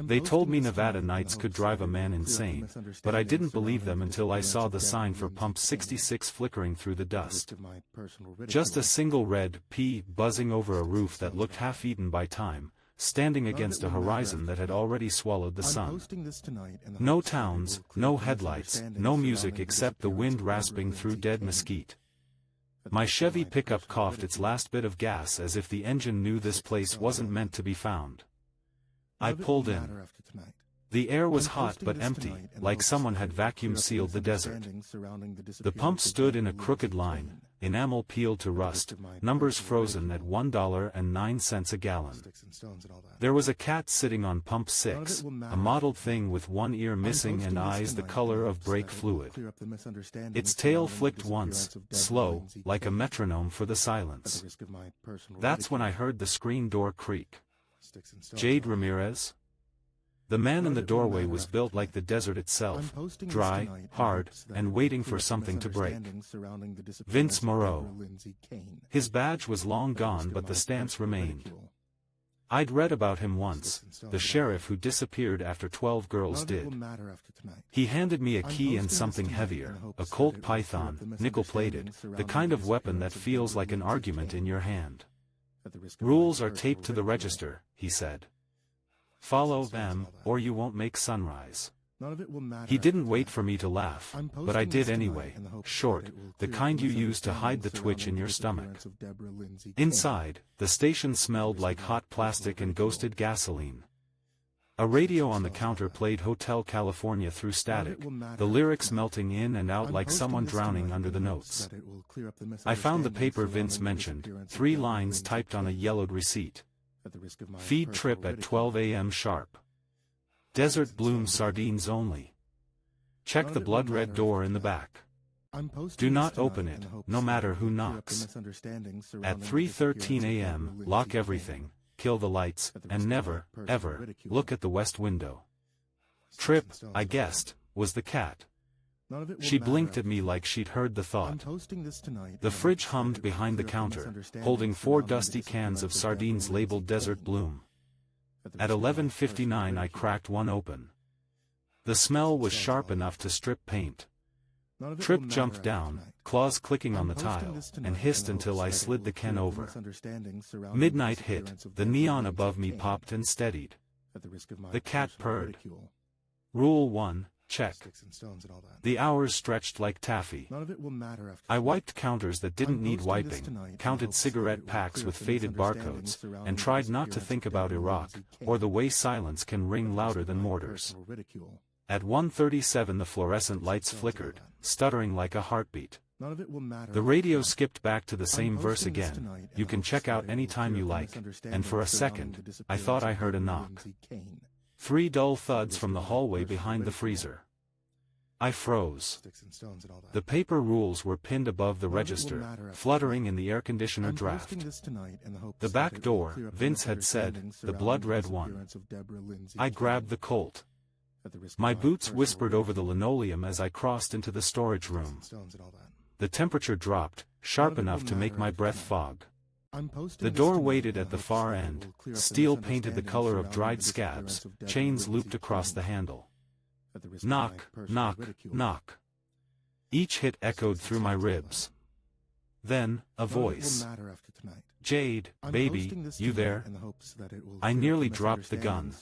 They told me Nevada nights could drive a man insane, but I didn't believe them until I saw the sign for Pump 66 flickering through the dust. Just a single red P buzzing over a roof that looked half-eaten by time, standing against a horizon that had already swallowed the sun. No towns, no headlights, no music except the wind rasping through dead mesquite. My Chevy pickup coughed its last bit of gas as if the engine knew this place wasn't meant to be found. I pulled in. The air was hot but empty, like someone had vacuum-sealed the desert. The pump stood in a crooked line, enamel peeled to rust, numbers frozen at $1.09 a gallon. There was a cat sitting on Pump 6, a mottled thing with one ear missing and eyes the color of brake fluid. Its tail flicked once, slow, like a metronome for the silence. That's when I heard the screen door creak. Jade Ramirez? The man in the doorway was built like the desert itself, dry, hard, and waiting for something to break. Vince Moreau. His badge was long gone but the stamps remained. I'd read about him once, the sheriff who disappeared after 12 girls did. He handed me a key and something heavier, a Colt Python, nickel-plated, the kind of weapon that feels like an argument in your hand. Rules are taped to the register, he said. Follow them, or you won't make sunrise. He didn't wait for me to laugh, but I did anyway, short, the kind you use to hide the twitch in your stomach. Inside, the station smelled like hot plastic and ghosted gasoline. A radio on the counter played Hotel California through static, the lyrics melting in and out like someone drowning under the notes. I found the paper Vince mentioned, 3 lines typed on a yellowed receipt. Feed trip at 12 a.m. sharp. Desert bloom sardines only. Check the blood-red door in the back. Do not open it, no matter who knocks. At 3:13 a.m., lock everything, kill the lights, and never, ever, look at the west window. Trip, I guessed, was the cat. She blinked at me like she'd heard the thought. The fridge hummed behind the counter, holding 4 dusty cans of sardines labeled Desert Bloom. At 11:59 I cracked one open. The smell was sharp enough to strip paint. Trip jumped down, claws clicking on the tile, and hissed until I slid the can over. Midnight hit, the neon above me popped and steadied. The cat purred. Rule 1. Check. The hours stretched like taffy. I wiped counters that didn't need wiping, counted cigarette packs with faded barcodes, and tried not to think about Iraq, or the way silence can ring louder than mortars. At 1:37 the fluorescent lights flickered, stuttering like a heartbeat. The radio skipped back to the same verse again, you can check out any time you like, and for a second, I thought I heard a knock. 3 dull thuds from the hallway behind the freezer. I froze. The paper rules were pinned above the register, fluttering in the air conditioner draft. The back door, Vince had said, the blood-red one. I grabbed the Colt. My boots whispered over the linoleum as I crossed into the storage room. The temperature dropped, sharp enough to make my breath fog. The door waited at the far end, steel painted the color of dried scabs, chains looped across the handle. Knock, knock, knock. Each hit echoed through my ribs. Then, a voice. Jade, baby, you there? I nearly dropped the gun.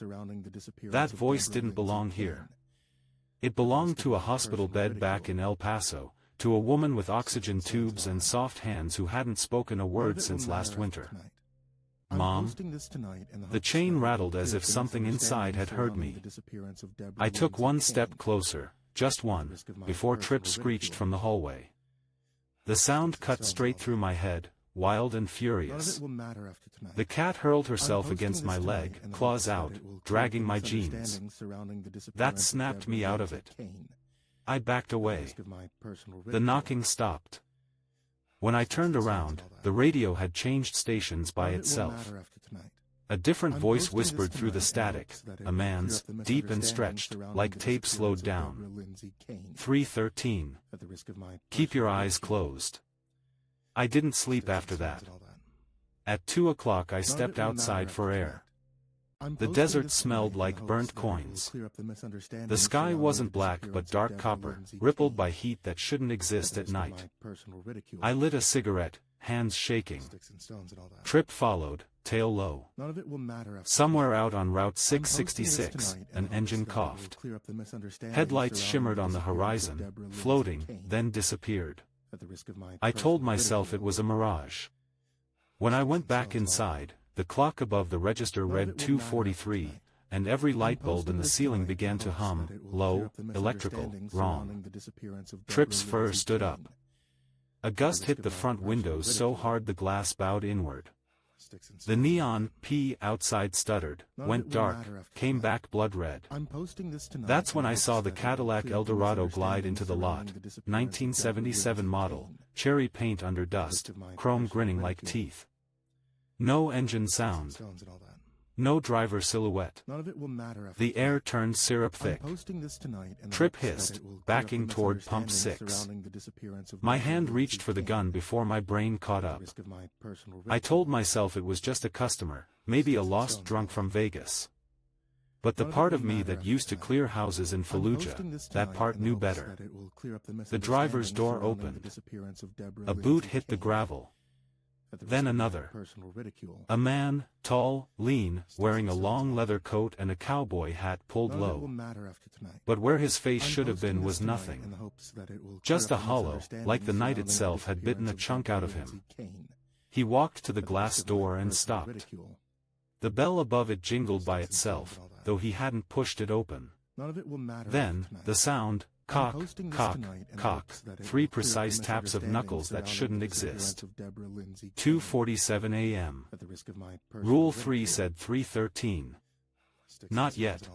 That voice didn't belong here. It belonged to a hospital bed back in El Paso, to a woman with oxygen tubes and soft hands who hadn't spoken a word since last winter. Mom? The chain rattled as if something inside had heard me. I took one step closer, just one, before Trip screeched from the hallway. The sound cut straight through my head, wild and furious. The cat hurled herself against my leg, claws out, dragging my jeans. That snapped me out of it. I backed away. The knocking stopped. When I turned around, the radio had changed stations by itself. A different voice whispered through the static, a man's, deep and stretched, like tape slowed down. 3:13. Keep your eyes closed. I didn't sleep after that. At 2 o'clock I stepped outside for air. The desert smelled like burnt coins. The sky wasn't black but dark copper, rippled by heat that shouldn't exist at night. I lit a cigarette, hands shaking. Tripp followed, tail low. Somewhere out on Route 666, an engine coughed. Headlights shimmered on the horizon, floating, then disappeared. I told myself it was a mirage. When I went back inside, the clock above the register read 2:43, and every light bulb in the ceiling began to hum, low, electrical, wrong. Tripp's fur stood up. A gust hit the front windows so hard the glass bowed inward. The neon P outside stuttered, went dark, came back blood red. That's when I saw the Cadillac Eldorado glide into the lot, 1977 model, cherry paint under dust, chrome grinning like teeth. No engine sound. No driver silhouette. The air turned syrup thick. Tripp hissed, backing toward pump 6. My hand reached for the gun before my brain caught up. I told myself it was just a customer, maybe a lost drunk from Vegas. But the part of me that used to clear houses in Fallujah, that part knew better. The driver's door opened. A boot hit the gravel. Then another. A man, tall, lean, wearing a long leather coat and a cowboy hat pulled low. But where his face should have been was nothing. Just a hollow, like the night itself had bitten a chunk out of him. He walked to the glass door and stopped. The bell above it jingled by itself, though he hadn't pushed it open. Then, the sound, cock, cock, cock, 3 precise taps of knuckles that shouldn't exist. 2:47 a.m. Rule 3 said 3:13. Not yet.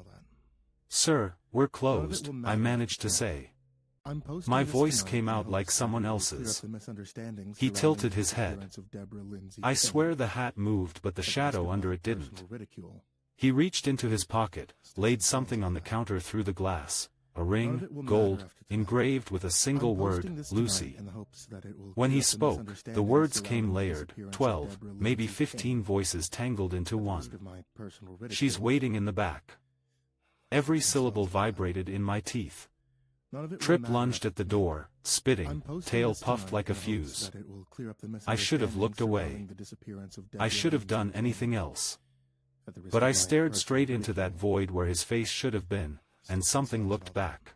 Sir, we're closed, I managed to say. My voice came out like someone else's. He tilted his head. I swear the hat moved but the shadow under it didn't. He reached into his pocket, laid something on the counter through the glass. A ring, gold, engraved with a single word, Lucy. When he spoke, the words came layered, 12, maybe 15 voices tangled into one. She's waiting in the back. Every syllable vibrated in my teeth. Tripp lunged at the door, spitting, tail puffed like a fuse. I should have looked away. I should have done anything else. But I stared straight into that void where his face should have been, and something looked back.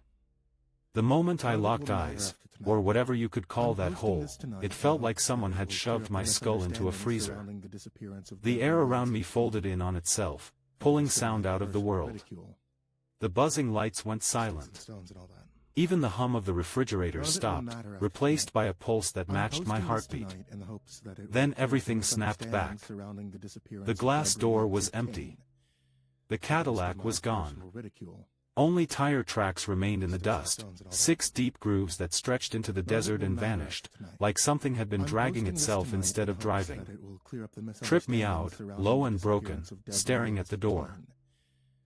The moment I locked eyes, or whatever you could call that hole, it felt like someone had shoved my skull into a freezer. The air around me folded in on itself, pulling sound out of the world. The buzzing lights went silent. Even the hum of the refrigerator stopped, replaced by a pulse that matched my heartbeat. Then everything snapped back. The glass door was empty. The Cadillac was gone. Only tire tracks remained in the dust, 6 deep grooves that stretched into the desert and vanished, like something had been dragging itself instead of driving. Tripp meowed, low and broken, staring at the door.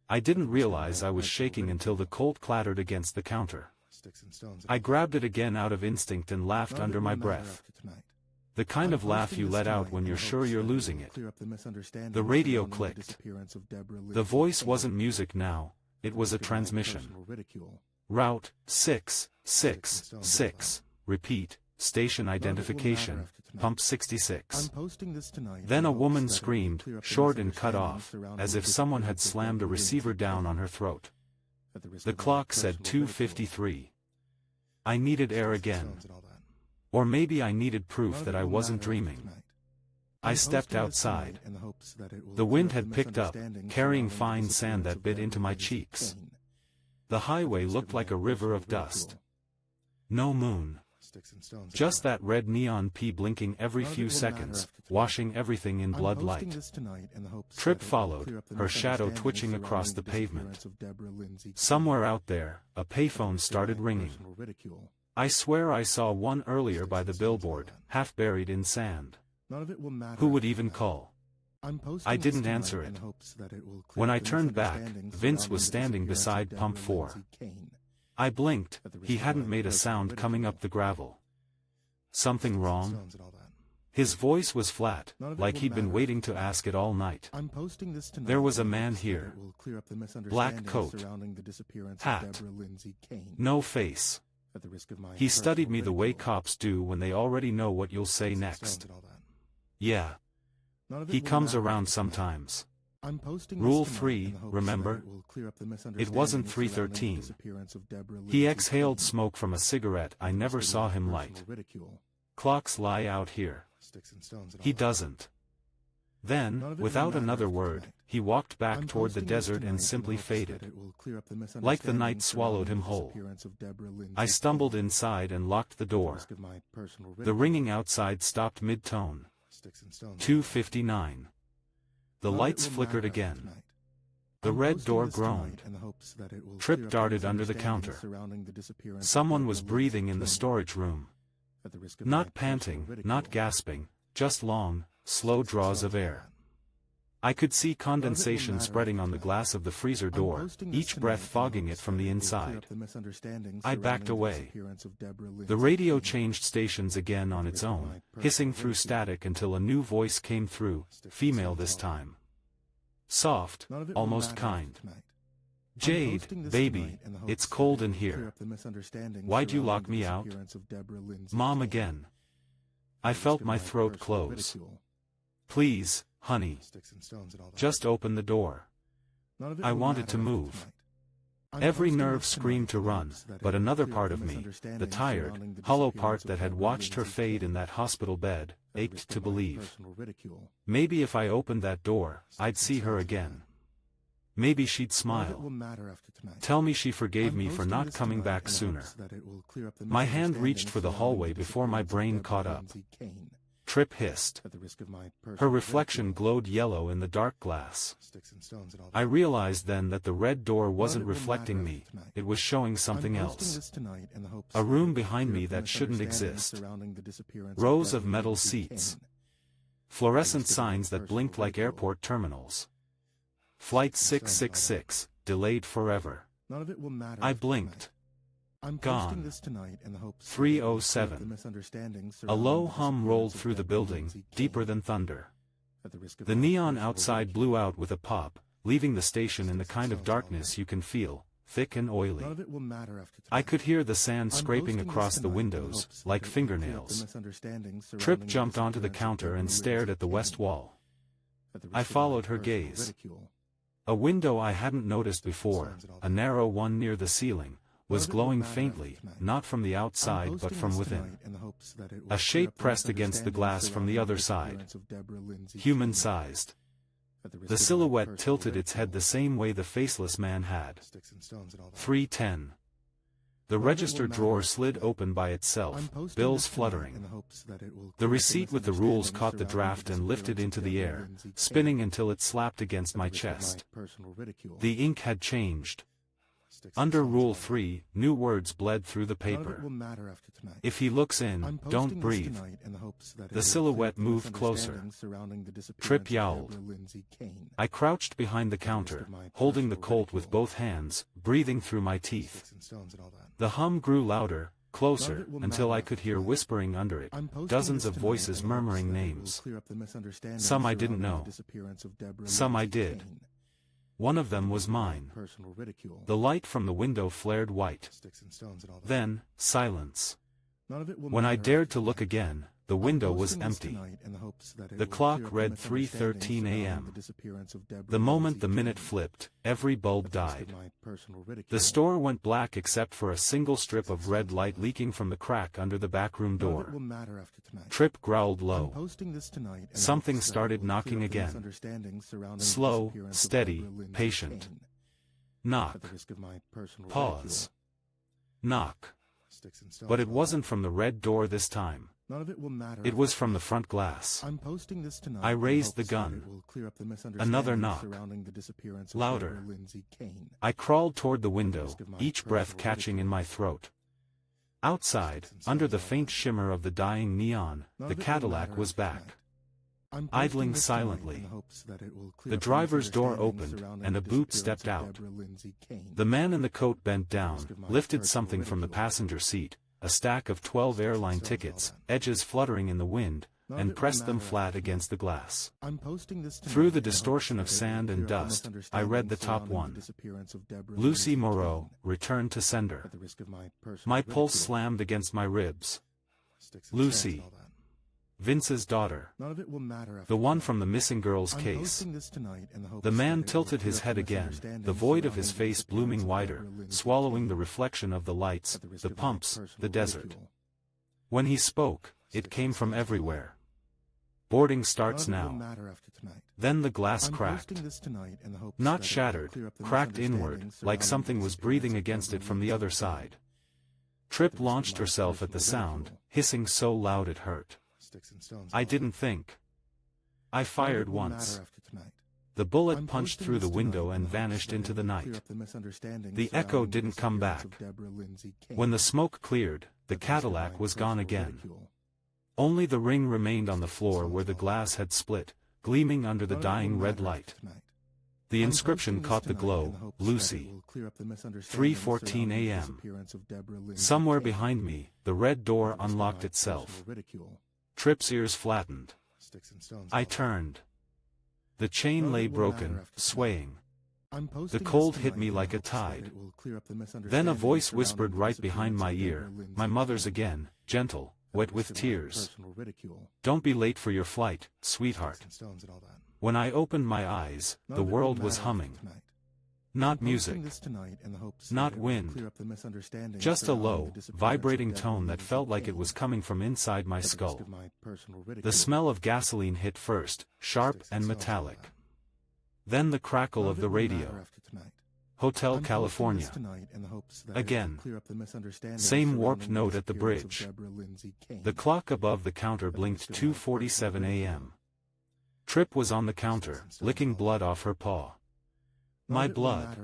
I didn't realize I was shaking until the Colt clattered against the counter. I grabbed it again out of instinct and laughed under my breath. The kind of laugh you let out when you're sure you're losing it. The radio clicked. The voice wasn't music now. It was a transmission. Route 666. Repeat, station identification, pump 66. Then a woman screamed, short and cut off, as if someone had slammed a receiver down on her throat. The clock said 2:53. I needed air again. Or maybe I needed proof that I wasn't dreaming. I stepped outside. The wind had picked up, carrying fine sand that bit into my cheeks. The highway looked like a river of dust. No moon. Just that red neon P blinking every few seconds, washing everything in blood light. Tripp followed, her shadow twitching across the pavement. Somewhere out there, a payphone started ringing. I swear I saw one earlier by the billboard, half buried in sand. Who would even call? I didn't answer it. When I turned back, Vince was standing beside pump 4. I blinked, he hadn't made a sound coming up the gravel. Something wrong? His voice was flat, like he'd been waiting to ask it all night. There was a man here. Black coat. Hat. No face. He studied me the way cops do when they already know what you'll say next. Yeah. He comes around sometimes. Rule 3, remember? It wasn't 313. He exhaled smoke from a cigarette I never saw him light. Clocks lie out here. He doesn't. Then, without another word, he walked back toward the desert and simply faded. Like the night swallowed him whole. I stumbled inside and locked the door. The ringing outside stopped mid-tone. 2:59. The lights flickered again. The red door groaned. Tripp darted under the counter. Someone was breathing in the storage room. Not panting, not gasping, just long, slow draws of air. I could see condensation spreading on the glass of the freezer door, each breath fogging it from the inside. I backed away. The radio changed stations again on its own, hissing through static until a new voice came through, female this time. Soft, almost kind. Jade, baby, it's cold in here. Why'd you lock me out? Mom again. I felt my throat close. Please, honey. Just open the door. I wanted to move. Every nerve screamed to run, but another part of me, the tired, hollow part that had watched her fade in that hospital bed, ached to believe. Maybe if I opened that door, I'd see her again. Maybe she'd smile. Tell me she forgave me for not coming back sooner. My hand reached for the hallway before my brain caught up. Tripp hissed. Her reflection glowed yellow in the dark glass. I realized then that the red door wasn't reflecting me, it was showing something else. A room behind me that shouldn't exist. Rows of metal seats. Fluorescent signs that blinked like airport terminals. Flight 666, delayed forever. I blinked. Gone. 3:07. A low hum rolled through the building, deeper than thunder. The neon outside blew out with a pop, leaving the station in the kind of darkness you can feel, thick and oily. I could hear the sand scraping across the windows, like fingernails. Tripp jumped onto the counter and stared at the west wall. I followed her gaze. A window I hadn't noticed before, a narrow one near the ceiling, was glowing faintly, not from the outside but from within. A shape pressed against the glass from the other side. Human-sized. The silhouette tilted its head the same way the Faceless Man had. 3:10. The register drawer slid open by itself, bills fluttering. The receipt with the rules caught the draft and lifted into the air, spinning until it slapped against my chest. The ink had changed. Under Rule 3, new words bled through the paper. If he looks in, don't breathe. The silhouette moved closer. Tripp yowled. I crouched behind the counter, holding the Colt with both hands, breathing through my teeth. The hum grew louder, closer, until I could hear whispering under it, dozens of voices murmuring names. Some I didn't know. Some I did. One of them was mine. The light from the window flared white. Then, silence. When I dared to look again, the window was empty. The clock read 3:13 a.m. The moment the minute flipped, every bulb died. The store went black except for a single strip of red light leaking from the crack under the backroom door. Tripp growled low. Something started knocking again. Slow, steady, patient. Knock. Pause. Knock. But it wasn't from the red door this time. It was from the front glass. I raised the gun. Another knock. Louder. I crawled toward the window, each breath catching in my throat. Outside, under the faint shimmer of the dying neon, the Cadillac was back. Idling silently. The driver's door opened, and a boot stepped out. The man in the coat bent down, lifted something from the passenger seat, a stack of 12 airline tickets, edges fluttering in the wind, and pressed them flat against the glass. Through the distortion of sand and dust, I read the top one. Lucy Moreau, returned to sender. My pulse slammed against my ribs. Lucy. Vince's daughter. The one from the missing girl's case. The man tilted his head again, the void of his face blooming wider, swallowing the reflection of the lights, the pumps, the desert. When he spoke, it came from everywhere. Boarding starts now. Then the glass cracked. Not shattered, cracked inward, like something was breathing against it from the other side. Trip launched herself at the sound, hissing so loud it hurt. I didn't think. I fired once. The bullet punched through the window and vanished into the night. The echo didn't come back. When the smoke cleared, the Cadillac was gone again. Only the ring remained on the floor where the glass had split, gleaming under the dying red light. The inscription caught the glow, Lucy. 3:14 a.m. Somewhere behind me, the red door unlocked itself. Trip's ears flattened. I turned. The chain lay broken, swaying. The cold hit me like a tide. Then a voice whispered right behind my ear, my mother's again, gentle, wet with tears. Don't be late for your flight, sweetheart. When I opened my eyes, the world was humming. Not music. Not wind. Just a low, vibrating tone that felt like it was coming from inside my skull. The smell of gasoline hit first, sharp and metallic. Then the crackle of the radio. Hotel California. Again. Same warped note at the bridge. The clock above the counter blinked 2:47 a.m. Trip was on the counter, licking blood off her paw. My blood.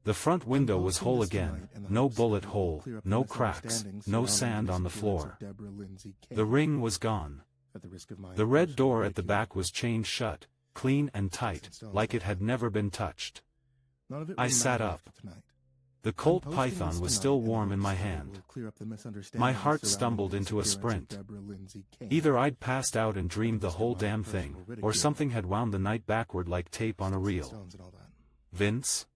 The front window was whole again, no bullet hole, no cracks, no sand on the floor. The ring was gone. The red door at the back was chained shut, clean and tight, like it had never been touched. I sat up. The Colt Python was still warm in my hand. My heart stumbled into a sprint. Either I'd passed out and dreamed the whole damn thing, or something had wound the night backward like tape on a reel. Vince?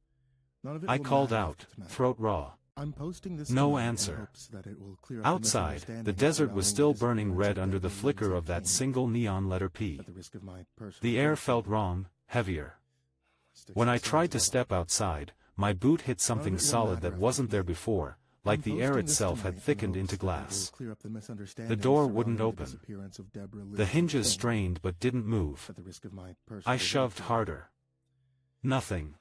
I called out, throat raw. No answer. Outside, the desert was still burning red under the flicker of that single neon letter P. The air felt wrong, heavier. When I tried to step outside, my boot hit something solid that wasn't there before, like the air itself had thickened into glass. The door wouldn't open. The hinges strained but didn't move. I shoved harder. Nothing.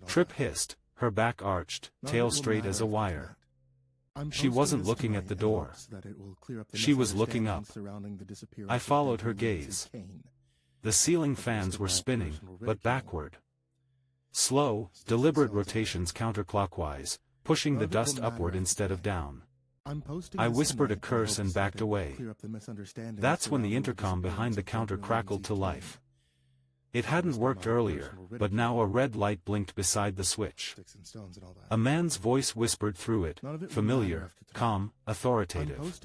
Trip hissed, her back arched, tail straight as a wire. She wasn't looking at the door. She was looking up. I followed her gaze. The ceiling fans were spinning, but backward. Slow, deliberate rotations counterclockwise, pushing the dust upward instead of down. I whispered a curse and backed away. That's when the intercom behind the counter crackled to life. It hadn't worked earlier, but now a red light blinked beside the switch. A man's voice whispered through it, familiar, calm, authoritative.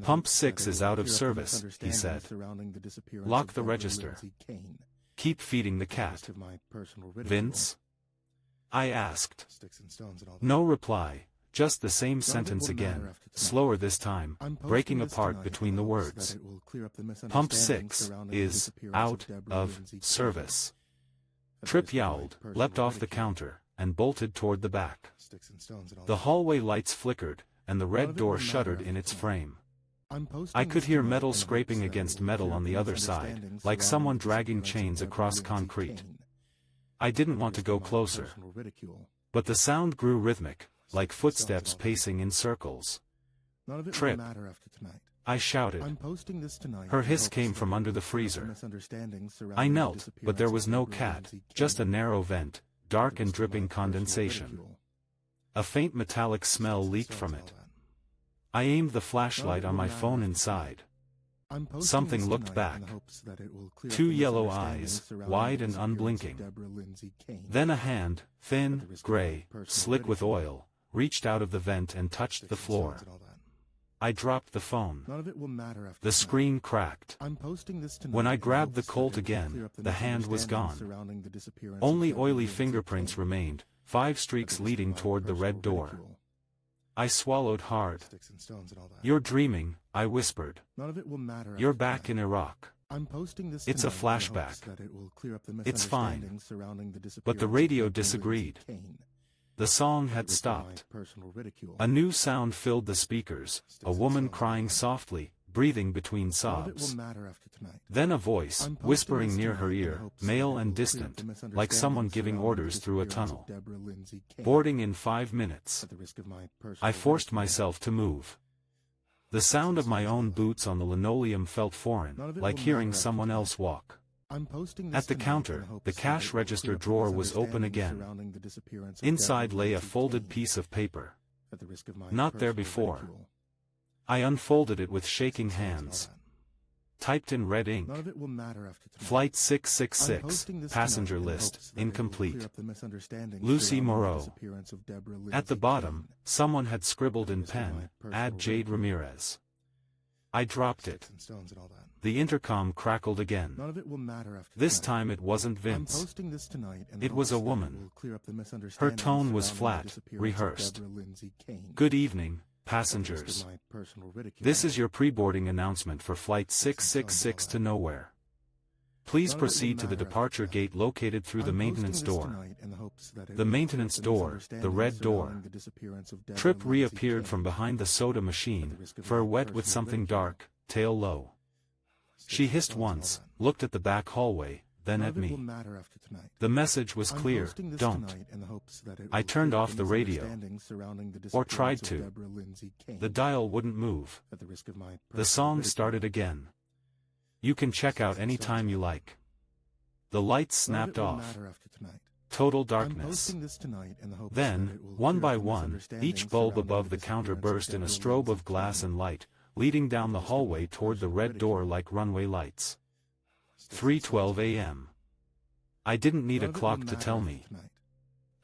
Pump 6 is out of service, he said. Lock the register. Keep feeding the cat. Vince? I asked. No reply, just the same sentence again, slower this time, breaking apart between the words. Pump 6 is out of service. Trip yowled, leapt off the counter, and bolted toward the back. The hallway lights flickered, and the red door shuddered in its frame. I could hear metal scraping against metal on the other side, like someone dragging chains across concrete. I didn't want to go closer. But the sound grew rhythmic, like footsteps pacing in circles. Trip. I shouted. Her hiss came from under the freezer. I knelt, but there was no cat, just a narrow vent, dark and dripping condensation. A faint metallic smell leaked from it. I aimed the flashlight on my phone inside. Something looked back. Two yellow eyes, wide and unblinking. Then a hand, thin, gray, slick with oil, reached out of the vent and touched the floor. I dropped the phone. None of it will matter after The tonight. screen cracked. I'm posting this tonight When I in grabbed the hopes that Colt it will again, clear up the hand was misunderstandings gone. surrounding the disappearance Only of Deborah oily Lindsay fingerprints Kane. remained, 5 At streaks the risk of leading my toward the red personal door. ridicule. I swallowed hard. Sticks and stones and all that. You're dreaming, I whispered. None of it will matter You're after back tonight. in Iraq. I'm posting this It's a tonight in hopes flashback. that it will clear up the It's fine. misunderstandings surrounding the But the disappearance of radio Deborah disagreed. Lindsay Kane. The song At the had risk of my stopped. personal ridicule. A new sound filled the speakers, a woman crying softly, breathing between None of it will sobs. matter after tonight. Then a voice, I'm posting whispering this near her tonight in ear, hopes that male it and will clear up distant, the like someone misunderstandings giving surrounding orders the through a disappearance tunnel. of Deborah Lindsay Kane. Boarding in 5 minutes. At the risk of my personal I forced ridicule. myself to move. The sound of my own boots on the linoleum felt foreign, None of it like will hearing matter after someone tonight. else walk. I'm posting this At the tonight in counter, hopes the that cash it will register clear up the drawer was open misunderstandings again. surrounding the disappearance of Inside Deborah lay a Lindsay folded Kane. piece of paper. At the risk of my Not there personal before. ridicule. I unfolded it with shaking Sticks and stones and all hands. that. Typed in red ink. None of it will matter after tonight. Flight I'm 666, posting this passenger tonight in list, hopes that it will incomplete. clear up the misunderstandings Lucy surrounding the Moreau. disappearance of Deborah At the Lindsay bottom, Kane. someone had scribbled in At the risk of my pen, personal add Jade ridicule. Ramirez. I dropped it. Sticks and stones and all that. The intercom crackled again. None of it will matter after This tonight. time it wasn't I'm Vince. posting this tonight in It was hopes a that woman. it will clear up the Her misunderstandings tone was surrounding the flat, disappearance of rehearsed. Deborah Lindsay Kane. Good evening, At the risk of passengers. my personal ridicule. This is your pre-boarding announcement for Flight 666 to nowhere. Please None of it will proceed to the matter after departure tonight. gate located through the I'm maintenance posting this door. tonight in the hopes that it The will maintenance clear up door, the misunderstandings red door. surrounding the disappearance of Deborah Tripp Lindsay reappeared Kane. from behind the soda At machine, the risk of fur my wet with personal something ridicule. dark, tail low. Sticks She and hissed stones and all once, that. looked at the back hallway, then None at of it will me. matter after tonight. The message was I'm clear, posting this don't. tonight in the hopes that it I will turned clear up off the radio. misunderstandings surrounding the Or disappearance tried of to. Deborah Lindsay Kane. The dial wouldn't move. At the risk of my The personal song ridicule. started again. You can check out any time you like. The lights None of it snapped will off. matter after tonight. Total I'm darkness. posting this tonight in the hopes that Then, it will one clear by up the one, each misunderstandings bulb surrounding above the counter disappearance of burst in a Deborah strobe Lindsay of glass Kane. and light, leading down At the the risk of my hallway toward the personal red door ridicule. like runway lights. Sticks and stones 3:12 and all that. a.m. I didn't need None a of it will clock to matter tell after me. tonight.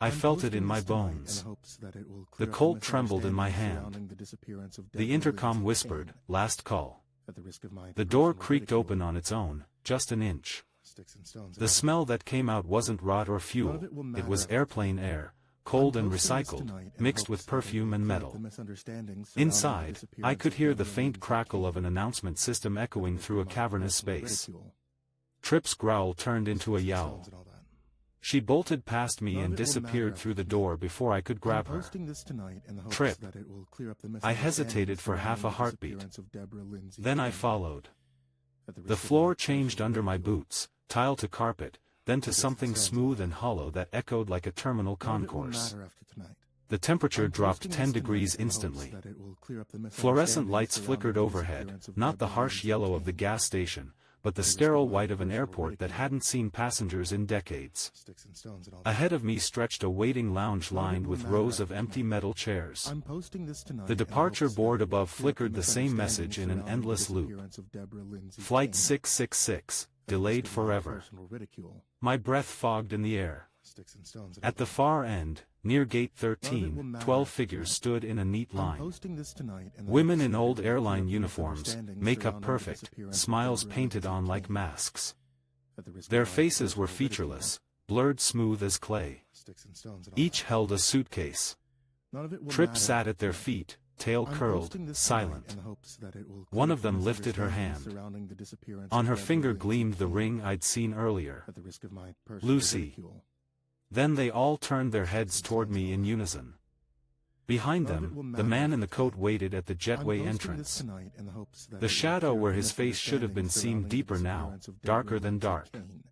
I I'm felt it posting in my this tonight in bones. hopes that it will The clear up Colt trembled in my misunderstandings hand. surrounding the disappearance of The Deborah intercom Lindsay whispered, Kane. last call. At the risk of my The door personal creaked ridicule. open on its own, just an inch. Sticks and stones and The all smell that came out wasn't rot or None fuel, of it will it matter was after airplane air, cold I'm and posting this recycled, tonight in mixed hopes with that it will perfume and clear up the metal. misunderstandings surrounding the Inside, I disappearance could of hear the Deborah faint Lindsay crackle Kane. of an announcement system At the echoing risk through a of my cavernous personal space. ridicule. Tripp's growl turned into a Sticks and yowl. stones and all that. She bolted past me None and of it will disappeared matter through the after door before I could I'm grab her. posting this tonight in the hopes Tripp. that it will clear up the I hesitated misunderstandings for half a surrounding the heartbeat. disappearance of Deborah Lindsay Then I Kane. followed. At the The risk of floor my changed personal under my ridicule. boots, tile to carpet, then to Sticks and something stones. smooth and hollow that echoed like a terminal None of it will concourse. matter after tonight. The temperature I'm dropped posting 10 this degrees tonight in hopes instantly. that it will clear up the Fluorescent misunderstandings lights surrounding flickered the overhead, disappearance of not the Deborah harsh Lindsay yellow of the Kane. gas station, but the At the risk sterile of my white of an personal airport that ridicule. hadn't seen passengers in decades. Sticks and stones and all that. Ahead of me stretched a waiting lounge None of it lined will with matter rows of after empty tonight. metal chairs. I'm posting this tonight The in departure hopes that board it will above clear up flickered the the same message in an misunderstandings surrounding endless the loop. disappearance of Deborah Lindsay Flight Kane. 666, At the delayed risk of my forever. personal ridicule. My breath fogged in the air. Sticks and stones and At all the that. far end, near gate None of it 13, will matter 12 after figures tonight. stood in a neat I'm line. posting this tonight in the Women hopes in that it old will clear up airline the uniforms, misunderstandings makeup surrounding the perfect, disappearance of smiles Deborah painted Lindsay on like Kane. masks. At the risk of Their my faces were personal ridicule. featureless, blurred smooth as clay. Sticks and stones and all Each that. held a suitcase. None of it will Tripp matter sat after at their tonight. feet, tail I'm curled, posting this tonight silent. in the hopes that it will One clear of up the them lifted her misunderstandings hand. surrounding the disappearance On of her Deborah finger Lindsay gleamed the Kane. ring I'd seen earlier. At the risk of my personal Lucy. ridicule. Then they all turned their heads toward me in unison. Behind None of it will them, the matter man in after the coat tonight. waited at the I'm jetway posting this entrance. tonight in the hopes that The it will shadow clear where up the his face should have been misunderstandings seen surrounding the deeper now, disappearance of darker Deborah than Lindsay dark. Kane.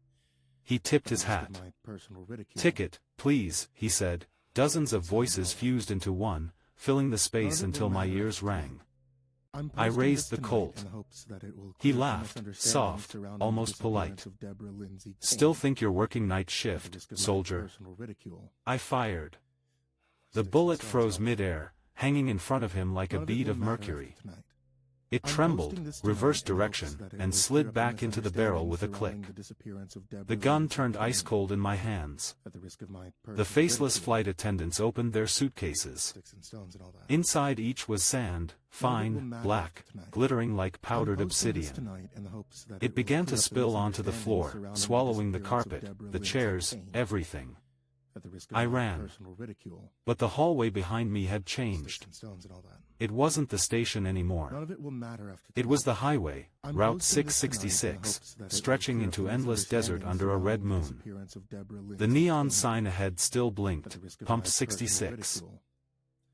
He tipped At his the risk of hat. my personal ridicule. Ticket, please, he said. Dozens of voices fused into one, filling the space None of it until will my matter ears after tonight. rang. I'm I posting raised this the tonight Colt. in the hopes that it will He clear up the laughed, misunderstandings soft, surrounding the almost polite. disappearance of Deborah Lindsay Kane. Still think you're working night At the shift, risk of my soldier. personal ridicule. I fired. The Sticks and bullet stones froze and all that. midair, hanging in front of him like a None of it bead will of matter after mercury. tonight. It trembled, reversed direction, and slid back into the barrel with a click. The gun turned ice cold in my hands. The faceless flight attendants opened their suitcases. Inside each was sand, fine, black, glittering like powdered obsidian. It began to spill onto the floor, swallowing the carpet, the chairs, everything. I ran. But the hallway behind me had changed. It wasn't the station anymore. It was the highway, Route 666, stretching into endless desert under a red moon. The neon sign ahead still blinked, Pump 66.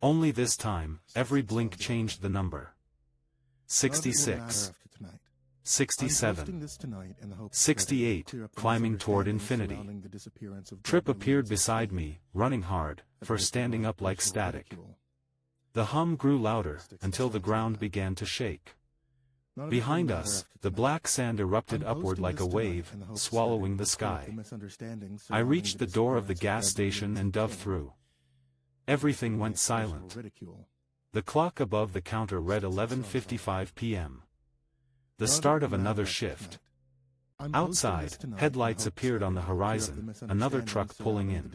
Only this time, every blink changed the number. 66. 67. 68, climbing toward infinity. Tripp appeared beside me, running hard, for standing up like static. The hum grew louder, until the ground began to shake. Behind us, the black sand erupted upward like a wave, swallowing the sky. I reached the door of the gas station and dove through. Everything went silent. The clock above the counter read 11:55 p.m. The start of another shift. Outside, headlights appeared on the horizon, another truck pulling in.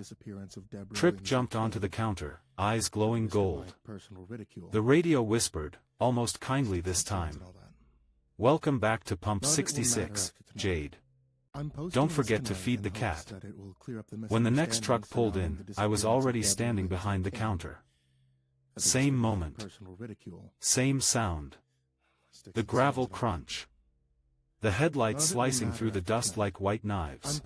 Tripp jumped onto the counter, eyes glowing gold. The radio whispered, almost kindly this time. "Welcome back to Pump 66, Jade. Don't forget to feed the cat." When the next truck pulled in, I was already standing behind the counter. Same moment. Same sound. The gravel crunch. The headlights slicing through the dust like white knives.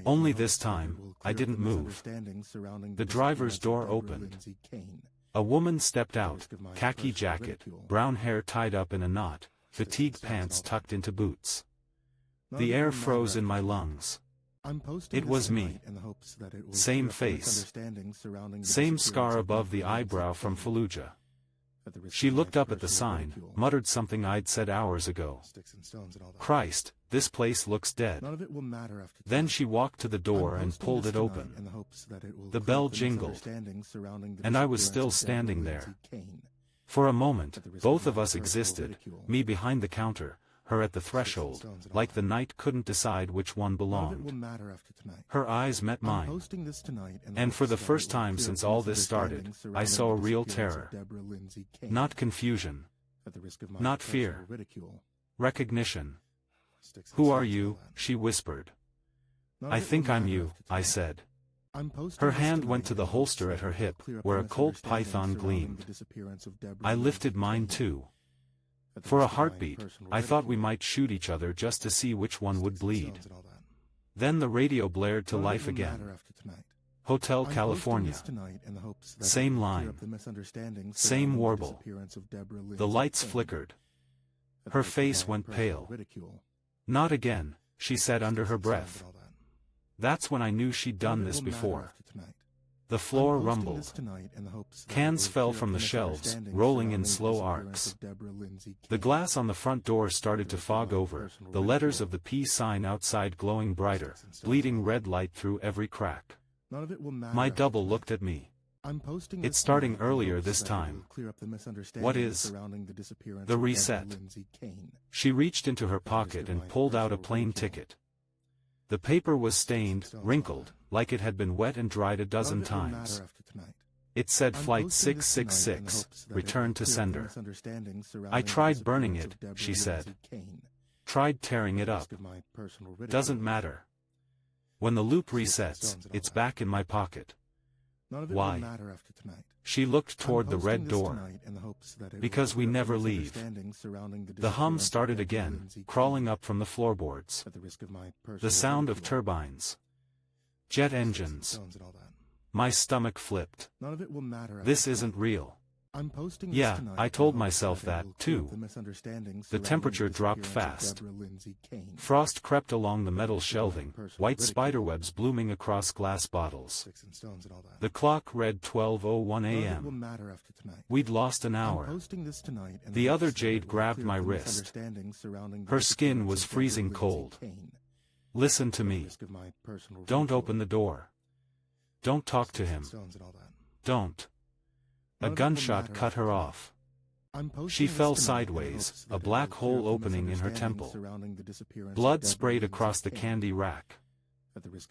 Only this time, I didn't move. The driver's door opened. A woman stepped out, khaki jacket, brown hair tied up in a knot, fatigue pants tucked into boots. The air froze in my lungs. It was me. Same face. Same scar above the eyebrow from Fallujah. She looked up at the sign, muttered something I'd said hours ago. "Christ, this place looks dead." Then she walked to the door and pulled it open. The bell jingled. And I was still standing there. For a moment, both of us existed, me behind the counter, her at the threshold, like the night couldn't decide which one belonged. Her eyes met mine. And for the first time since all this started, I saw real terror. Not confusion. Not fear. Recognition. "Who are you?" she whispered. "I think I'm you," I said. Her hand went to the holster at her hip, where a Colt python gleamed. I lifted mine too. For a heartbeat, I thought we might shoot each other just to see which one would bleed. Then the radio blared to life again. Hotel California. Same line. Same warble. The lights flickered. Her face went pale. "Not again," she said under her breath. That's when I knew she'd done this before. The floor rumbled. Cans fell from the shelves, rolling in slow arcs. The glass on the front door started to fog over, the letters of the P sign outside glowing brighter, bleeding red light through every crack. My double looked at me. "It's starting earlier this time. What is?" "The reset." She reached into her pocket and pulled out a plane ticket. The paper was stained, wrinkled, like it had been wet and dried a dozen times. It said Flight 666, return to sender. "I tried burning it," she said. "Tried tearing it up. Doesn't matter. When the loop resets, it's back in my pocket." "Why?" She looked toward the red door. "Because we never leave." The hum started again, crawling up from the floorboards. The sound of turbines. Jet engines. My stomach flipped. This isn't real. Yeah, I told myself that, too. The temperature dropped fast. Frost crept along the metal shelving, white spiderwebs blooming across glass bottles. The clock read 12:01 a.m. We'd lost an hour. The other Jade grabbed my wrist. Her skin was freezing cold. "Listen to me. Don't open the door. Don't talk to him. Don't." A gunshot cut her off. She fell sideways, a black hole opening in her temple. Blood sprayed across the candy rack.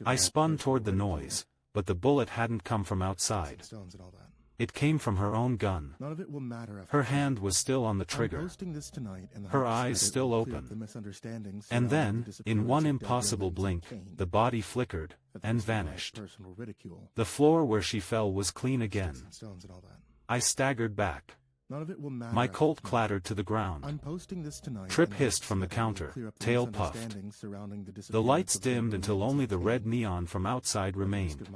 I spun toward the noise, but the bullet hadn't come from outside. It came from her own gun. Her hand was still on the trigger. Her eyes still open. And then, in one impossible blink, the body flickered, and vanished. The floor where she fell was clean again. I staggered back. My Colt clattered to the ground. Tripp hissed from the counter, tail puffed. The lights dimmed until only the red neon from outside remained.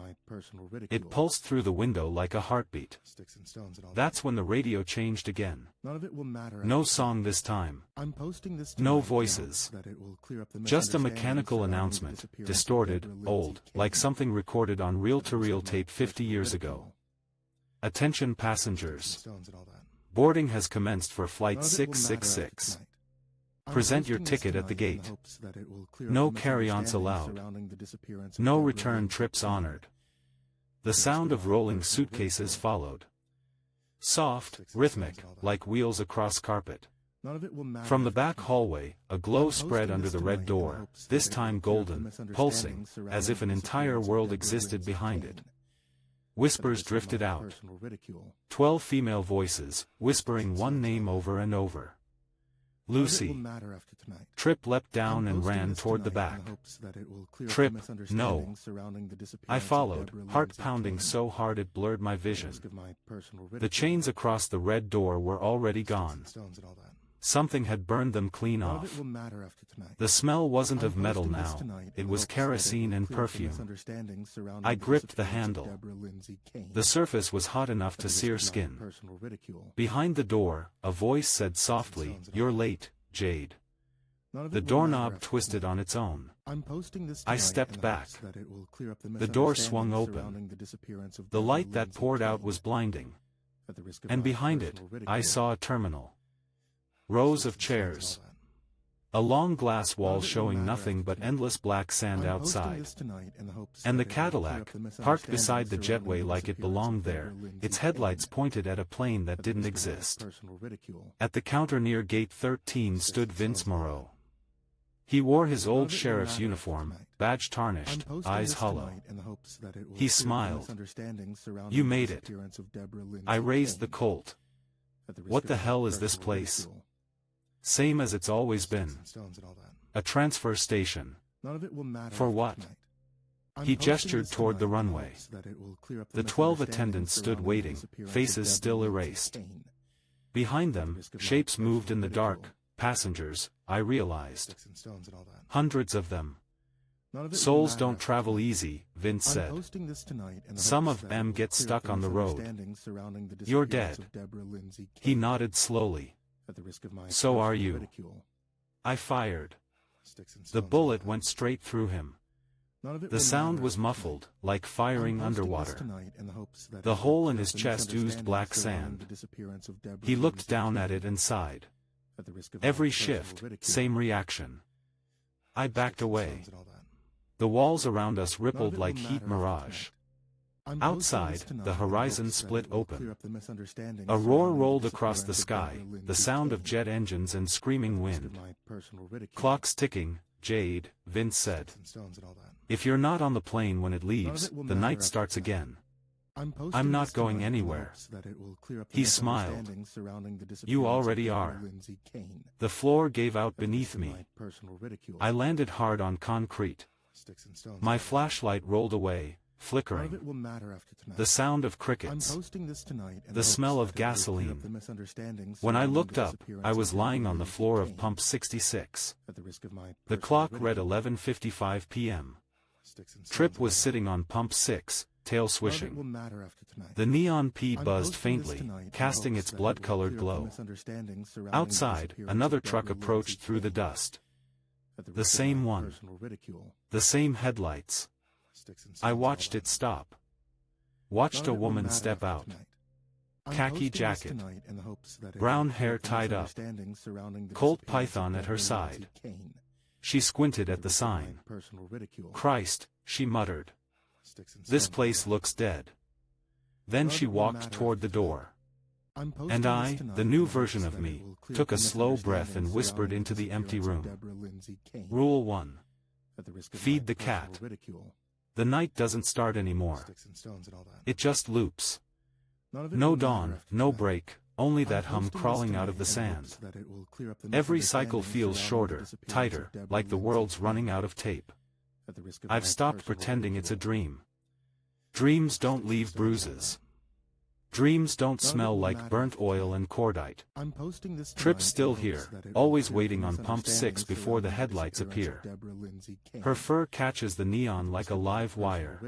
It pulsed through the window like a heartbeat. That's when the radio changed again. No song this time. No voices. Just a mechanical announcement, distorted, old, like something recorded on reel-to-reel tape 50 years ago. Attention passengers. Boarding has commenced for Flight 666. Present your ticket at the gate. No carry-ons allowed. No return trips honored. The sound of rolling suitcases followed. Soft, rhythmic, like wheels across carpet. From the back hallway, a glow spread under the red door, this time golden, pulsing, as if an entire world existed behind it. Whispers drifted out. 12 female voices, whispering one name over and over. Lucy. Tripp leapt down and ran toward the back. Tripp, no. I followed, heart pounding so hard it blurred my vision. The chains across the red door were already gone. Something had burned them clean off. The smell wasn't of metal now, it was kerosene and perfume. I gripped the handle. The surface was hot enough to sear skin. Behind the door, a voice said softly, "You're late, Jade." The doorknob twisted on its own. I stepped back. The door swung open. The light that poured out was blinding. And behind it, I saw a terminal. Rows of chairs. A long glass wall showing nothing but endless black sand outside. And the Cadillac, parked beside the jetway like it belonged there, its headlights pointed at a plane that didn't exist. At the counter near gate 13 stood Vince Moreau. He wore his old sheriff's uniform, badge tarnished, eyes hollow. He smiled. "You made it." I raised the Colt. "What the hell is this place?" "Same as it's always been. A transfer station." "For what?" He gestured toward the runway. The 12 attendants stood waiting, faces still erased. Behind them, shapes moved in the dark, passengers, I realized. Hundreds of them. "Souls don't travel easy," Vince said. "Some of them get stuck on the road. You're dead." He nodded slowly. "So are you." I fired. The bullet went straight through him. The sound was muffled, like firing underwater. The hole in his chest oozed black sand. He looked down at it and sighed. Every shift, same reaction. I backed away. The walls around us rippled like heat mirage. Outside, the horizon split open. A roar rolled across the sky, the sound of jet engines and screaming wind. "Clock's ticking, Jade," Vince said. "If you're not on the plane when it leaves, the night starts again." "I'm not going anywhere." He smiled. "You already are." The floor gave out beneath me. I landed hard on concrete. My flashlight rolled away, flickering. The sound of crickets. The smell of gasoline. When I looked up, I was lying on the floor of pump 66. The clock read 11:55 p.m. Tripp was sitting on pump 6, tail swishing. The neon P buzzed faintly, casting its blood-colored glow. Outside, another truck approached through the dust. The same one. The same headlights. I watched it stop. Watched a woman step out. Khaki jacket. Brown hair tied up. Colt python at her side. She squinted at the sign. "Christ," she muttered. "This place looks dead." Then she walked toward the door. And I, the new version of me, took a slow breath and whispered into the empty room. Rule 1. Feed the cat. The night doesn't start anymore. It just loops. No dawn, no break, only that hum crawling out of the sand. Every cycle feels shorter, tighter, like the world's running out of tape. I've stopped pretending it's a dream. Dreams don't leave bruises. Dreams don't smell like burnt oil and cordite. Trip's still here, always waiting on pump 6 before the headlights appear. Her fur catches the neon like a live wire.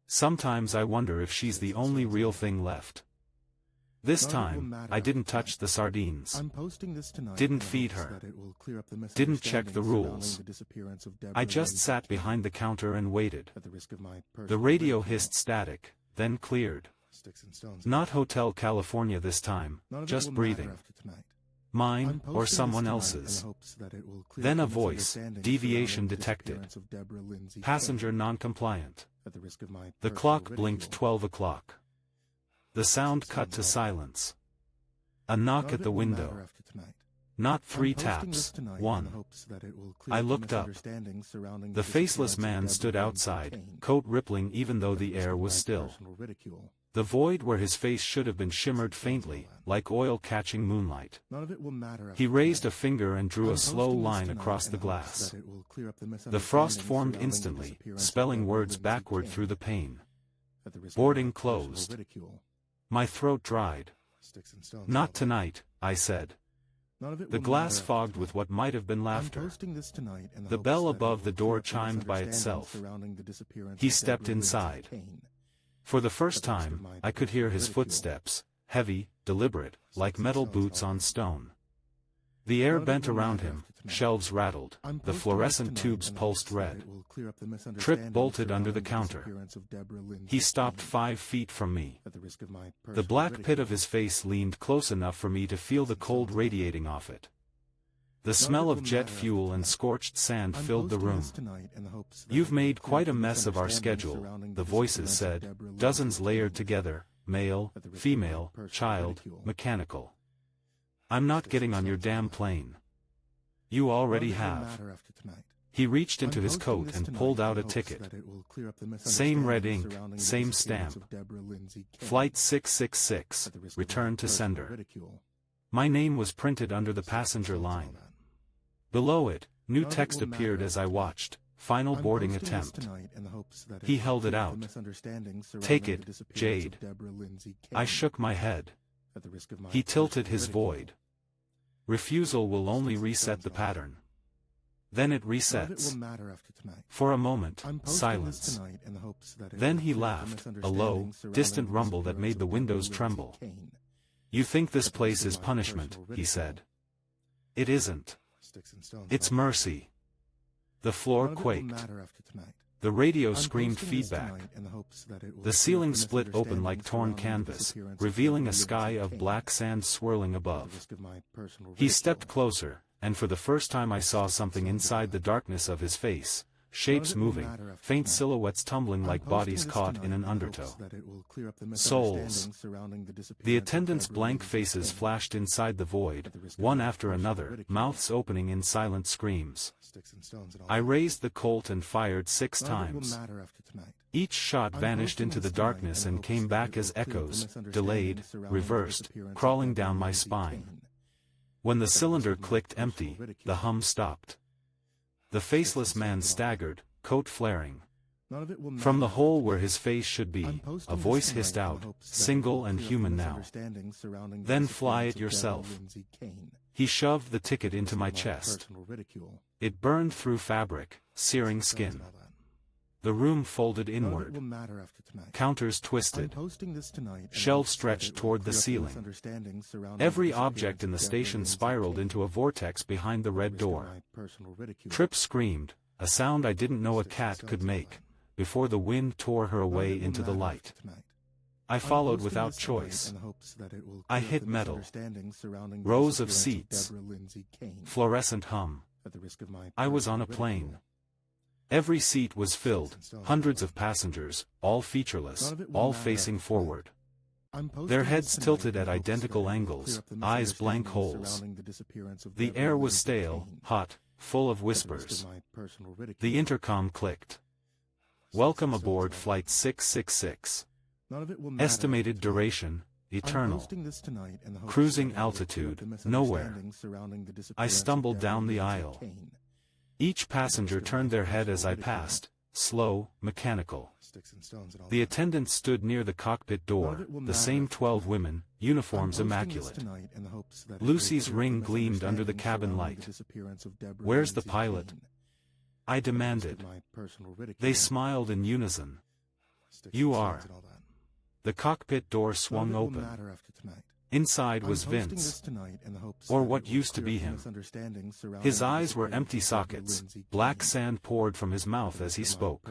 Sometimes I wonder if she's the only real thing left. This time, I didn't touch the sardines. Didn't feed her. Didn't check the rules. I just sat behind the counter and waited. The radio hissed static, then cleared. Not Hotel California this time, just breathing. Mine, or someone else's. Then a voice, deviation detected. Passenger non-compliant. The clock blinked 12 o'clock. The sound cut to silence. A knock at the window. Not 3 taps, 1. I looked up. The faceless man stood outside, coat rippling even though the air was still. The void where his face should have been shimmered faintly, like oil catching moonlight. He raised a finger and drew a slow line across the glass. The frost formed instantly, spelling words backward through the pane. Boarding closed. My throat dried. Not tonight, I said. The glass fogged with what might have been laughter. The bell above the door chimed by itself. He stepped inside. For the first time, I could hear his footsteps, heavy, deliberate, like metal boots on stone. The air bent around him, shelves rattled, the fluorescent tubes pulsed red. Trip bolted under the counter. He stopped 5 feet from me. The black pit of his face leaned close enough for me to feel the cold radiating off it. The smell of jet fuel and scorched sand filled the room. You've made quite a mess of our schedule, the voices said, dozens layered together, male, female, child, mechanical. I'm not getting on your damn plane. You already have. He reached into his coat and pulled out a ticket. Same red ink, same stamp. Flight 666, return to sender. My name was printed under the passenger line. Below it, new text appeared as I watched. Final boarding attempt. He held it out. Take it, Jade. I shook my head. He tilted his void. Refusal will only reset the pattern. Then it resets. For a moment, silence. Then he laughed, a low, distant rumble that made the windows tremble. You think this place is punishment, he said. It isn't. It's mercy. The floor quaked. The radio screamed feedback. The ceiling split open like torn canvas, revealing a sky of black sand swirling above. He stepped closer, and for the first time I saw something inside the darkness of his face. Shapes moving, faint silhouettes tumbling like bodies caught in an undertow. Souls. The attendants' blank faces flashed inside the void, one after another, mouths opening in silent screams. I raised the Colt and fired 6 times. Each shot vanished into the darkness and came back as echoes, delayed, reversed, crawling down my spine. When the cylinder clicked empty, the hum stopped. The faceless man staggered, coat flaring. From the hole where his face should be, a voice hissed out, single and human now. Then fly it yourself. He shoved the ticket into my chest. It burned through fabric, searing skin. The room folded inward. Counters twisted. Shelves stretched toward the ceiling. Every object in the station spiraled into a vortex behind the red door. Trip screamed, a sound I didn't know a cat could make, before the wind tore her away into the light. I followed without choice. I hit metal. Rows of seats. Fluorescent hum. I was on a plane. Every seat was filled, hundreds of passengers, all featureless, all facing forward. Their heads tilted at identical angles, eyes blank holes. The air was stale, hot, full of whispers. The intercom clicked. Welcome aboard Flight 666. Estimated duration, eternal. Cruising altitude, nowhere. I stumbled down the aisle. Each passenger turned their head as I passed, slow, mechanical. The attendant stood near the cockpit door, the same 12 women, uniforms immaculate. Lucy's ring gleamed under the cabin light. Where's the pilot? I demanded. They smiled in unison. You are. The cockpit door swung open. Inside was Vince, or what used to be him. His eyes were empty sockets, black sand poured from his mouth as he spoke.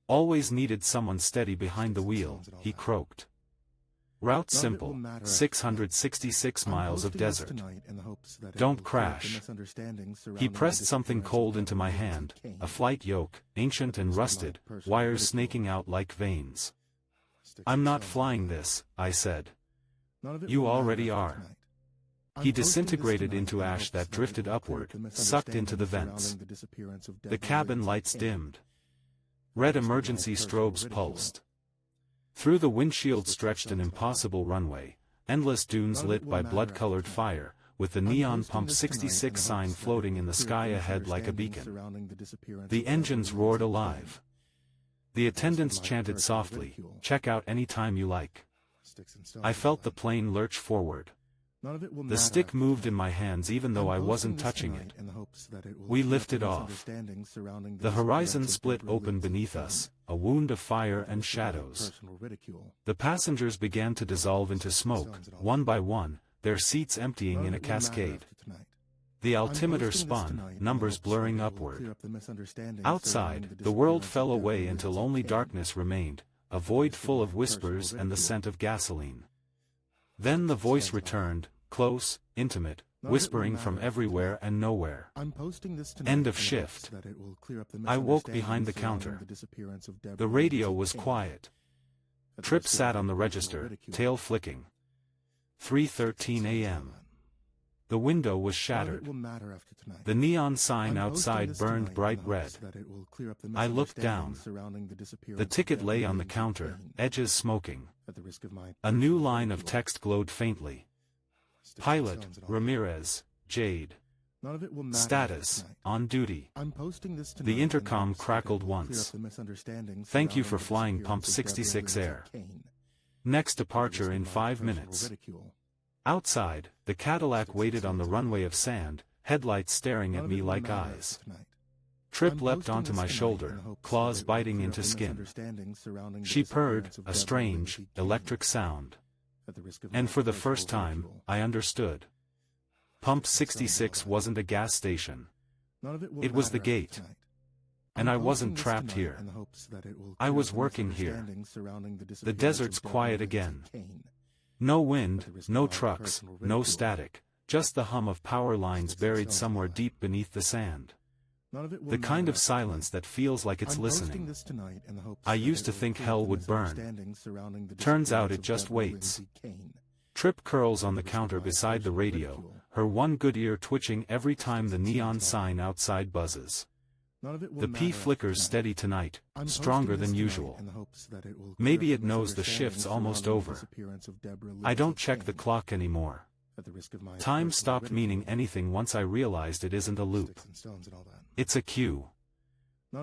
Always needed someone steady behind the wheel, he croaked. Route simple, 666 miles of desert. Don't crash. He pressed something cold into my hand, a flight yoke, ancient and rusted, wires snaking out like veins. I'm not flying this, I said. You already are. He disintegrated into ash that drifted upward, sucked into the vents. The cabin lights dimmed. Red emergency strobes pulsed. Through the windshield stretched an impossible runway, endless dunes lit by blood-colored fire, with the neon Pump 66 sign floating in the sky ahead like a beacon. The engines roared alive. The attendants chanted softly, check out any time you like. I felt the plane lurch forward. The stick moved in my hands even though I wasn't touching it. We lifted off. The horizon split open beneath us, a wound of fire and shadows. The passengers began to dissolve into smoke, one by one, their seats emptying in a cascade. The altimeter spun, numbers blurring upward. Outside, the world fell away until only darkness remained, a void full of whispers and the scent of gasoline. Then the voice returned, close, intimate, whispering from everywhere and nowhere. End of shift. I woke behind the counter. The radio was quiet. Tripp sat on the register, tail flicking. 3:13 a.m. The window was shattered. The neon sign outside burned bright red. I looked down. The ticket lay on the counter, edges smoking. A new line of text glowed faintly. Pilot, Ramirez, Jade. Status, on duty. The intercom crackled once. Thank you for flying Pump 66 Air. Next departure in 5 minutes. Outside, the Cadillac waited on the runway of sand, headlights staring at me like eyes. Tripp leapt onto my shoulder, claws biting into skin. She purred, a strange, electric sound. And for the first time, I understood. Pump 66 wasn't a gas station. It was the gate. And I wasn't trapped here. I was working here. The desert's quiet again. No wind, no trucks, no static, just the hum of power lines buried somewhere deep beneath the sand. The kind of silence that feels like it's listening. I used to think hell would burn. Turns out it just waits. Tripp curls on the counter beside the radio, her one good ear twitching every time the neon sign outside buzzes. The P flickers steady tonight, stronger than usual. Maybe it knows the shift's almost over. I don't check the clock anymore. Time stopped meaning anything once I realized it isn't a loop. It's a cue.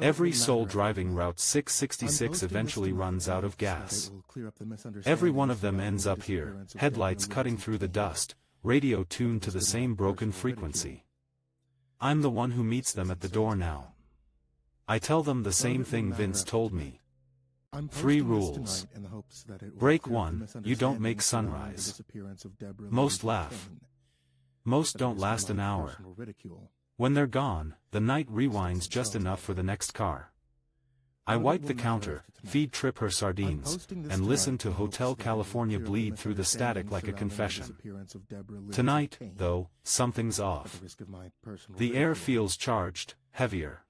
Every soul driving Route 666 eventually runs out of gas. Every one of them ends up here, headlights cutting through the dust, radio tuned to the same broken frequency. I'm the one who meets them at the door now. I tell them the same thing Vince told me. 3 rules. Break 1, you don't make sunrise. Most laugh. Most don't last an hour. When they're gone, the night rewinds just enough for the next car. I wipe the counter, feed Tripp her sardines, and listen to Hotel California bleed through the static like a confession. Tonight, though, something's off. The air feels charged, heavier.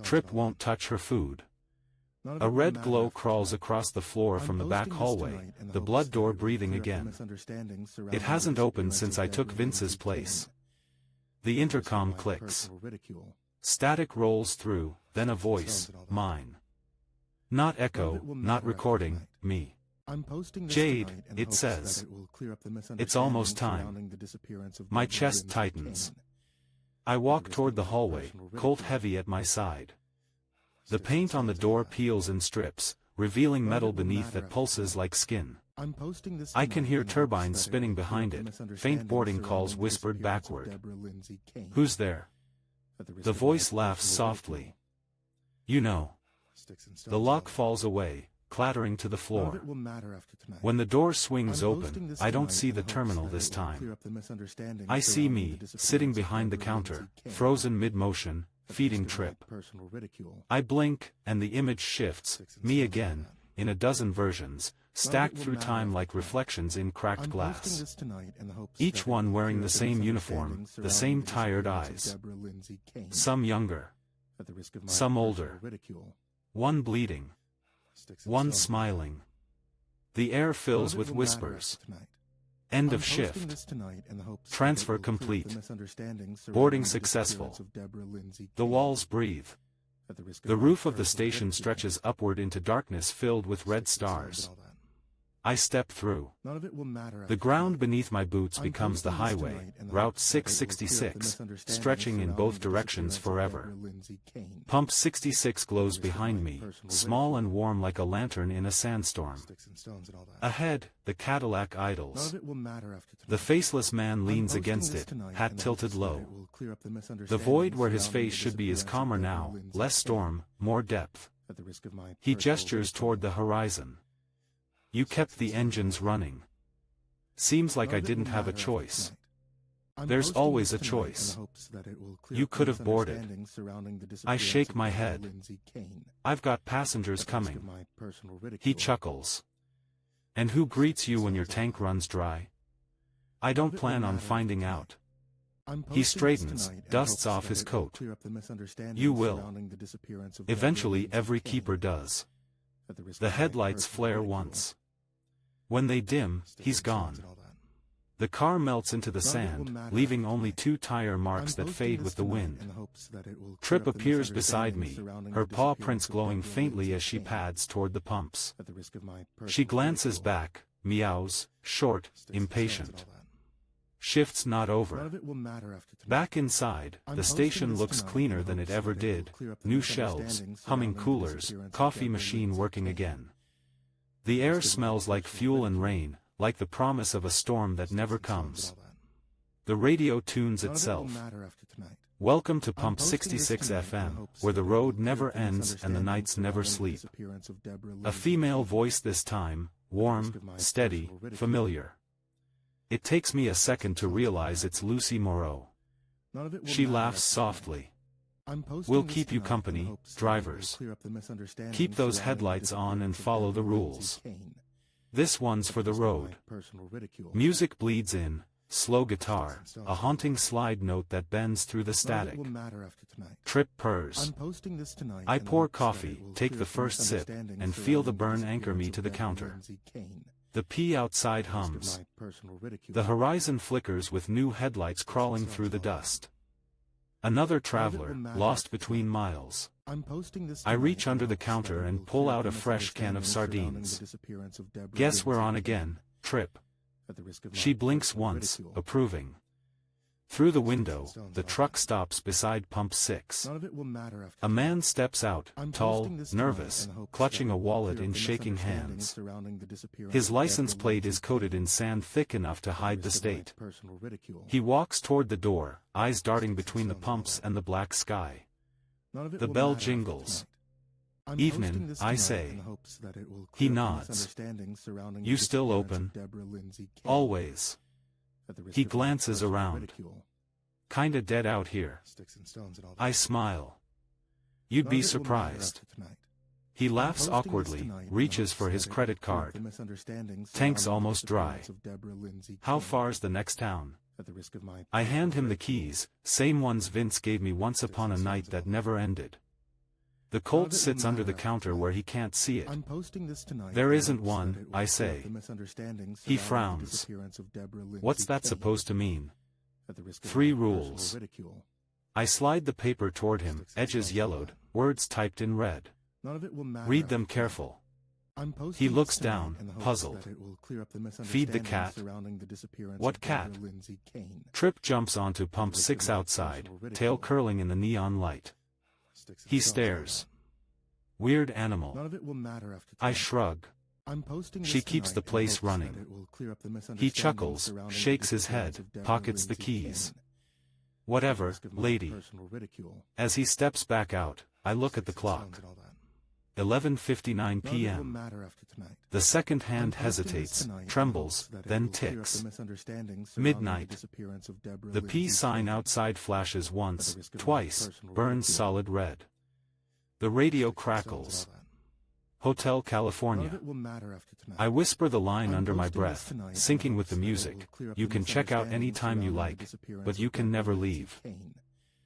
Tripp won't touch her food. A red glow crawls across the floor from the back hallway, the blood door breathing again. It hasn't opened since I took Vince's place. The intercom clicks. Static rolls through, then a voice, mine. Not echo, not recording, me. Jade, it says. It's almost time. My chest tightens. I walk toward the hallway, Colt heavy at my side. The paint on the door peels and strips, revealing metal beneath that pulses like skin. I can hear turbines spinning behind it, faint boarding calls whispered backward. Who's there? The voice laughs softly. You know. The lock falls away, clattering to the floor. When the door swings open, I don't see the terminal this time. I see me, sitting behind the counter, frozen mid-motion, feeding Trip. I blink, and the image shifts, me again, in a dozen versions, stacked through time like reflections in cracked glass. Each one wearing the same uniform, the same tired eyes. Some younger. Some older. One bleeding. One smiling. The air fills with whispers. End of shift. Transfer complete. Boarding successful. The walls breathe. The roof of the station stretches upward into darkness filled with red stars. I step through. The ground beneath my boots becomes the highway, Route 666, stretching in both directions forever. Pump 66 glows behind me, small and warm like a lantern in a sandstorm. Ahead, the Cadillac idles. The faceless man leans against it, hat tilted low. The void where his face should be is calmer now, less storm, more depth. He gestures toward the horizon. You kept the engines running. Seems like I didn't have a choice. There's always a choice. You could have boarded. I shake my head. I've got passengers coming. He chuckles. And who greets you when your tank runs dry? I don't plan on finding out. He straightens, dusts off his coat. You will. Eventually every keeper does. The headlights flare once. When they dim, he's gone. The car melts into the sand, leaving only 2 tire marks that fade with the wind. Trip appears beside me, her paw prints glowing faintly as she pads toward the pumps. She glances back, meows, short, impatient. Shift's not over. Back inside, the station looks cleaner than it ever did, new shelves, humming coolers, coffee machine working again. The air smells like fuel and rain, like the promise of a storm that never comes. The radio tunes itself. Welcome to Pump 66 FM, where the road never ends and the nights never sleep. A female voice this time, warm, steady, familiar. It takes me a second to realize it's Lucy Moreau. She laughs softly. We'll keep you company, drivers. Keep those headlights on and follow the rules. This one's for the road. Music bleeds in, slow guitar, a haunting slide note that bends through the static. Trip purrs. I pour coffee, take the first sip, and feel the burn anchor me to the counter. The pea outside hums. The horizon flickers with new headlights crawling through the dust. Another traveler, lost between miles. I reach under the counter and pull out a fresh can of sardines. Guess we're on again, Trip. She blinks once, approving. Through the window, the truck stops beside Pump 6. A man steps out, tall, nervous, clutching a wallet in shaking hands. His license plate is coated in sand thick enough to hide the state. He walks toward the door, eyes darting between the pumps and the black sky. The bell jingles. Evening, I say. He nods. You still open? Always. He glances around. Kinda dead out here. I smile. You'd be surprised. He laughs awkwardly, reaches for his credit card. Tank's almost dry. How far's the next town? I hand him the keys, same ones Vince gave me once upon a night that never ended. The Colt sits under the counter where he can't see it. I'm posting this tonight. There in isn't hopes one, that it will I clear say. up the misunderstandings He surrounding the frowns. disappearance of Deborah Lindsay What's that Kane. supposed to mean? At the risk of 3 my personal rules. ridicule, I slide the paper toward him, edges yellowed, words typed in red. none of it will matter Read after them tonight. careful. I'm posting He this looks tonight down, in the hopes puzzled. that it will clear up the Feed the misunderstandings cat. surrounding the disappearance What of Deborah cat? Lindsay Kane. Trip jumps onto pump 6 outside, tail curling in the neon light. He stares. Weird animal. None of it will matter after I tonight. shrug. I'm posting She this keeps tonight the in place hopes that running. it will clear up the He misunderstandings chuckles, surrounding the shakes his disappearance head, of Deborah pockets the Lindsay keys. Kane. Whatever, Risk of my lady. personal ridicule. As he steps back out, I look at the Sticks and stones clock. and all that. 11:59 None of it will p.m. matter after tonight. The second I'm hand posting this hesitates, tonight in trembles, hopes that it then will clear up ticks. the misunderstandings surrounding Midnight. the disappearance of Deborah The P Lindsay sign Kane. outside flashes once, risk of my twice, personal burns ridicule. solid red. The radio Sticks and stones and crackles. all that. Hotel None of California. it will matter after tonight. I whisper the line I'm under my posting this breath, tonight in syncing with hopes the that it music. will clear up You the can check out misunderstandings anytime you surrounding the like, disappearance but of you can Deborah never Lindsay leave. Kane.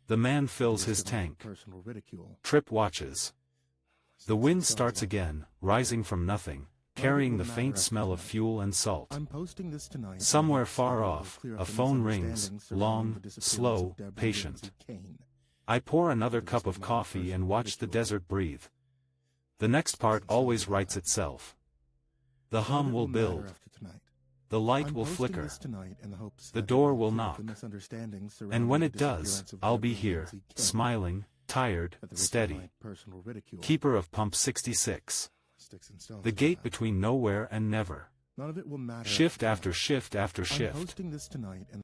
The man At the fills risk his of my tank. personal ridicule. Trip watches. The Sticks wind and stones starts and all that. again, rising from nothing, carrying the faint smell of fuel and salt. I'm posting this tonight in Somewhere hopes that far it will off, clear up a the phone rings, misunderstandings surrounding long, the disappearance slow, of Deborah patient. Lindsay Kane. I pour another At the cup risk of my coffee and personal watch the ridicule. desert breathe. The next part and stones always and all writes that. itself. The None of hum it will matter build. after tonight. The light I'm will posting flicker. this tonight in the hopes The that it door will clear up knock. the misunderstandings And when surrounding it the does, disappearance of I'll be Deborah here, Lindsay Kane. smiling, tired, At the risk of steady. my personal ridicule. Keeper of pump 66. Sticks and stones The and all gate that. between nowhere and never. None of it will matter Shift tonight. after shift after I'm shift. posting this tonight in